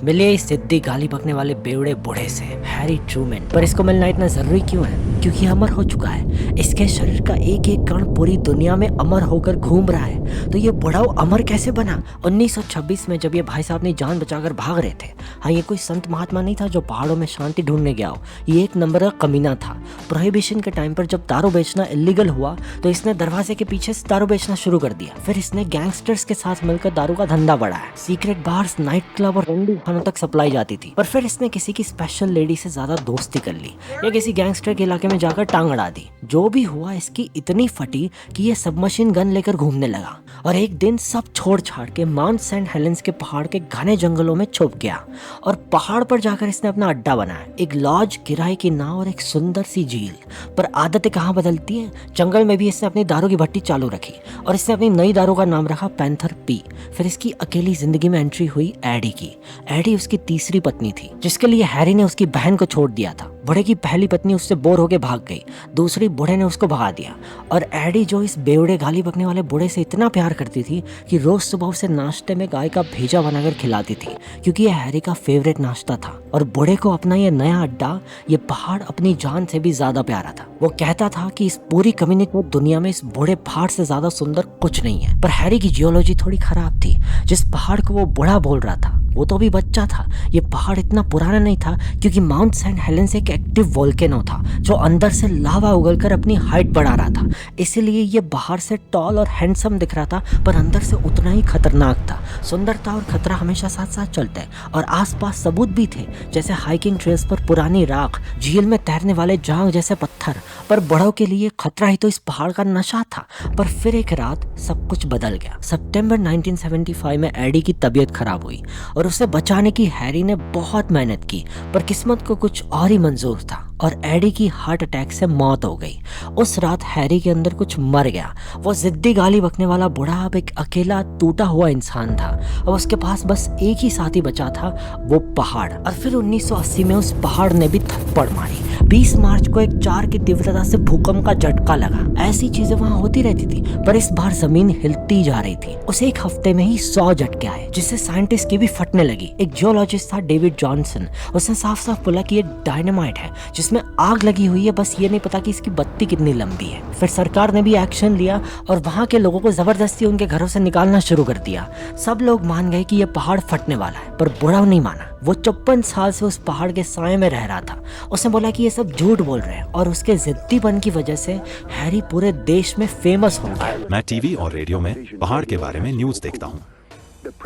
मिले इस जिद्दी गाली बकने वाले बेवड़े बूढ़े से, हैरी ट्रूमैन। पर इसको मिलना इतना जरूरी क्यों है? क्योंकि अमर हो चुका है। इसके शरीर का एक एक कण पूरी दुनिया में अमर होकर घूम रहा है। तो ये बुढ़ाऊ अमर कैसे बना? 1926 में जब ये भाई साहब ने जान बचाकर भाग रहे थे। हाँ, ये कोई संत महात्मा नहीं था जो पहाड़ों में शांति ढूंढने गया हो। ये एक नंबर का कमीना था। प्रोहिबिशन के टाइम पर जब दारू बेचना इलीगल हुआ तो इसने दरवाजे के पीछे से दारू बेचना शुरू कर दिया। फिर इसने गैंगस्टर्स के साथ मिलकर दारू का धंधा बढ़ाया। सीक्रेट बार्स, नाइट क्लब और रंडी खानों तक सप्लाई जाती थी। पर फिर इसने किसी की स्पेशल लेडी से ज्यादा दोस्ती कर ली या किसी गैंगस्टर के इलाके में जाकर टांग अड़ा दी। जो भी हुआ, इसकी इतनी फटी कि ये सबमशीन गन लेकर घूमने लगा और एक दिन सब छोड़ छाड़ के माउंट सेंट हेलेंस के पहाड़ के घने जंगलों में छुप गया और पहाड़ पर जाकर इसने अपना अड्डा बनाया। एक लॉज, किराए की नाव और एक सुंदर सी झील। पर आदतें कहाँ बदलती हैं। जंगल में भी इसने अपनी दारू की भट्टी चालू रखी और इसने अपनी नई दारू का नाम रखा पैंथर पी। फिर इसकी अकेली जिंदगी में एंट्री हुई एडी की। एडी उसकी तीसरी पत्नी थी जिसके लिए हैरी ने उसकी बहन को छोड़ दिया था। बूढ़े की पहली पत्नी उससे बोर होकर भाग गई, दूसरी बूढ़े ने उसको भगा दिया। और एडी जो इस बेवड़े गाली बकने वाले बूढ़े से इतना प्यार करती थी कि रोज सुबह उसे नाश्ते में गाय का भेजा बनाकर खिलाती थी, क्योंकि यह हैरी का फेवरेट नाश्ता था। और बूढ़े को अपना ये नया अड्डा, ये पहाड़ अपनी जान से भी ज्यादा प्यारा था। वो कहता था कि इस पूरी कम्युनिटी में दुनिया में इस बूढ़े पहाड़ से ज्यादा सुंदर कुछ नहीं है। पर हैरी की जियोलॉजी थोड़ी खराब थी। जिस पहाड़ को वो बूढ़ा बोल रहा था वो तो अभी बच्चा था। ये पहाड़ इतना पुराना नहीं था क्योंकि माउंट सेंट हेलेंस एक एक्टिव वोल्केनो था जो अंदर से लावा उगलकर अपनी हाइट बढ़ा रहा था। इसीलिए ये बाहर से टॉल और हैंडसम दिख रहा था पर अंदर से उतना ही खतरनाक था। सुंदरता और खतरा हमेशा साथ साथ चलते हैं और आसपास सबूत भी थे, जैसे हाइकिंग ट्रेल्स पर पुरानी राख, झील में तैरने वाले जांग जैसे पत्थर। पर बड़ों के लिए खतरा ही तो इस पहाड़ का नशा था। पर फिर एक रात सब कुछ बदल गया। सितंबर 1975 में एडी की तबीयत खराब हुई और उसे बचाने की हैरी ने बहुत मेहनत की, पर किस्मत को कुछ और ही मंजूर था और एडी की हार्ट अटैक से मौत हो गई। उस रात हैरी के अंदर कुछ मर गया। वो जिद्दी गाली बकने वाला बूढ़ा अब एक अकेला टूटा हुआ इंसान था और उसके पास बस एक ही साथी बचा था, वो पहाड़। और फिर 1980 में उस पहाड़ ने भी थप्पड़ मारी। 20 मार्च को एक 4 की तीव्रता से भूकंप का झटका लगा। ऐसी चीजें वहां होती रहती थी, पर इस बार जमीन हिलती जा रही थी। उसे एक हफ्ते में ही 100 झटके आए, जिससे साइंटिस्ट की भी फटने लगी। एक जियोलॉजिस्ट था डेविड जॉनसन, उसने साफ साफ बोला कि ये डायनामाइट है जिसमें आग लगी हुई है, बस ये नहीं पता कि इसकी बत्ती कितनी लंबी है। फिर सरकार ने भी एक्शन लिया और वहां के लोगों को जबरदस्ती उनके घरों से निकालना शुरू कर दिया। सब लोग मान गए कि यह पहाड़ फटने वाला है, पर बूढ़ा नहीं माना। वो 54 साल से उस पहाड़ के साए में रह रहा था। उसने बोला कि ये सब झूठ बोल रहे हैं और उसके जिद्दीपन की वजह से हैरी पूरे देश में फेमस हो गया। मैं टीवी और रेडियो में पहाड़ के बारे में न्यूज़ देखता हूँ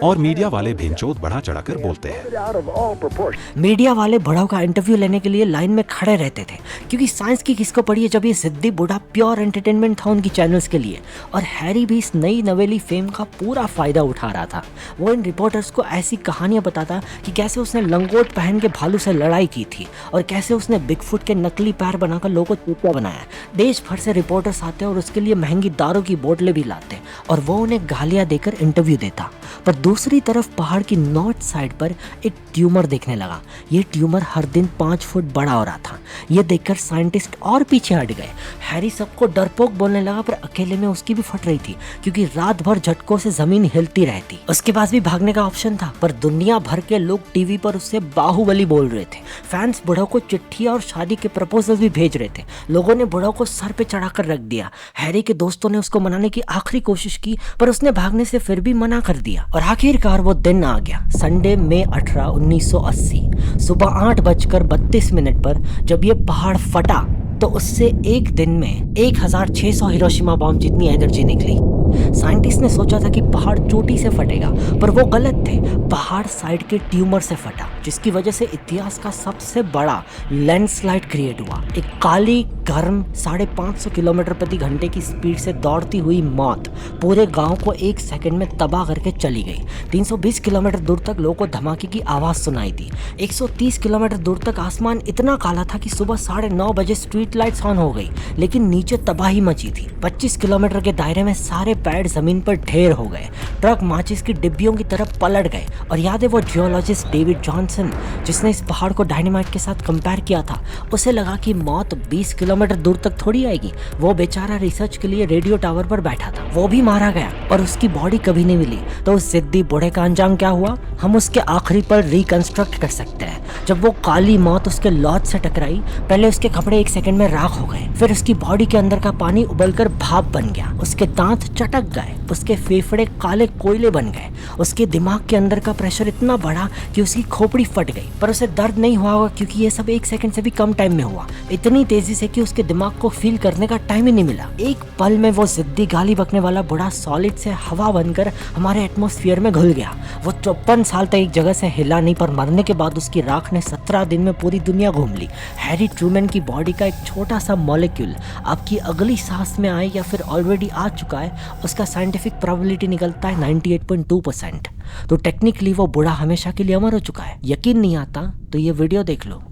और मीडिया वाले भेंचोद बढ़ा चढ़ाकर बोलते हैं। मीडिया वाले बूढ़ा का इंटरव्यू लेने के लिए लाइन में खड़े रहते थे, क्योंकि साइंस की किसको पड़ी है जब ये जिद्दी बूढ़ा प्योर एंटरटेनमेंट था उनकी चैनल्स के लिए। और हैरी भी इस नई नवेली फेम का पूरा फायदा उठा रहा था। वो इन रिपोर्टर्स को ऐसी कहानियां बताता कि कैसे उसने लंगोट पहन के भालू से लड़ाई की थी और कैसे उसने बिगफुट के नकली पैर बनाकर लोगों को चूतिया बनाया। देश भर से रिपोर्टर्स आते और उसके लिए महंगी दारू की बोतलें भी लाते और वो उन्हें गालियां देकर इंटरव्यू देता। पर दूसरी तरफ पहाड़ की नॉर्थ साइड पर एक ट्यूमर दिखने लगा। ये ट्यूमर हर दिन 5 फुट बड़ा हो रहा था। ये देखकर साइंटिस्ट और पीछे हट गए। हैरी सबको डरपोक बोलने लगा, पर अकेले में उसकी भी फट रही थी क्योंकि रात भर झटकों से जमीन हिलती रहती। उसके पास भी भागने का ऑप्शन था, पर दुनिया भर के लोग टीवी पर उससे बाहुबली बोल रहे थे। फैंस बुढ़ो को चिट्ठियां और शादी के प्रपोजल भी भेज रहे थे। लोगों ने बुढ़ो को सर पे चढ़ाकर रख दिया। हैरी के दोस्तों ने उसको मनाने की आखिरी कोशिश की, पर उसने भागने से फिर भी मना कर दिया। और आखिरकार वो दिन आ गया, संडे मई 18, 1980 सुबह 8:32 पर जब ये पहाड़ फटा तो उससे एक दिन में 1600 हिरोशिमा बम जितनी एनर्जी निकली। साइंटिस्ट ने सोचा था कि पहाड़ चोटी से फटेगा, पर वो गलत थे। पहाड़ साइड के ट्यूमर से फटा, जिसकी वजह से इतिहास का सबसे बड़ा लैंडस्लाइड क्रिएट हुआ। एक काली, गर्म 550 किलोमीटर प्रति घंटे की स्पीड से दौड़ती हुई मौत पूरे गांव को 1 सेकंड में तबाह करके चली गई। 320 किलोमीटर दूर तक लोगों को धमाके की आवाज सुनाई दी। 130 किलोमीटर दूर तक आसमान इतना काला था कि सुबह 9:30 बजे स्ट्रीट लाइट्स ऑन हो गई, लेकिन नीचे तबाही मची थी। 25 किलोमीटर के दायरे में सारे पेड़ जमीन पर ढेर हो गए। ट्रक माचिस की डिब्बियों की तरफ पलट गए और याद है वो जियोलॉजिस्ट डेविड जॉनसन जिसने इस पहाड़ को डायनामाइट के साथ कंपेयर किया था, उसे लगा कि मौत 20 किलोमीटर दूर तक थोड़ी आएगी। वो बेचारा रिसर्च के लिए रेडियो टावर पर बैठा था, वो भी मारा गया और उसकी बॉडी कभी नहीं मिली। तो उस जिद्दी बूढ़े का अंजाम क्या हुआ हम उसके आखिरी पर रिकंस्ट्रक्ट कर सकते हैं। जब वो काली मौत उसके लॉज से टकराई, पहले उसके कपड़े 1 सेकंड में राख हो गए, फिर उसकी बॉडी के अंदर का पानी उबलकर भाप बन गया, उसके दांत चटक गए, उसके फेफड़े काले कोयले बन गए, उसके दिमाग के अंदर का प्रेशर इतना बढ़ा कि उसकी खोपड़ी फट गई। पर उसे दर्द नहीं हुआ होगा क्योंकि ये सब 1 सेकंड से भी कम टाइम में हुआ, इतनी तेजी से कि उसके दिमाग को फील करने का टाइम ही नहीं मिला। एक पल में वो जिद्दी गाली बकने वाला बूढ़ा सॉलिड से हवा बनकर हमारे एटमॉस्फेयर में घुल गया। वो 54 साल तक एक जगह से हिला नहीं, पर मरने के बाद उसकी राख ने 17 दिन में पूरी दुनिया घूम ली। हैरी ट्रूमैन की बॉडी का एक छोटा सा मॉलिक्यूल आपकी अगली सांस में आए या फिर ऑलरेडी आ चुका है, उसका साइंटिफिक प्रोबेबिलिटी निकलता है 98.2%। तो टेक्निकली वो बूढ़ा हमेशा के लिए अमर हो चुका है। यकीन नहीं आता तो ये वीडियो देख लो।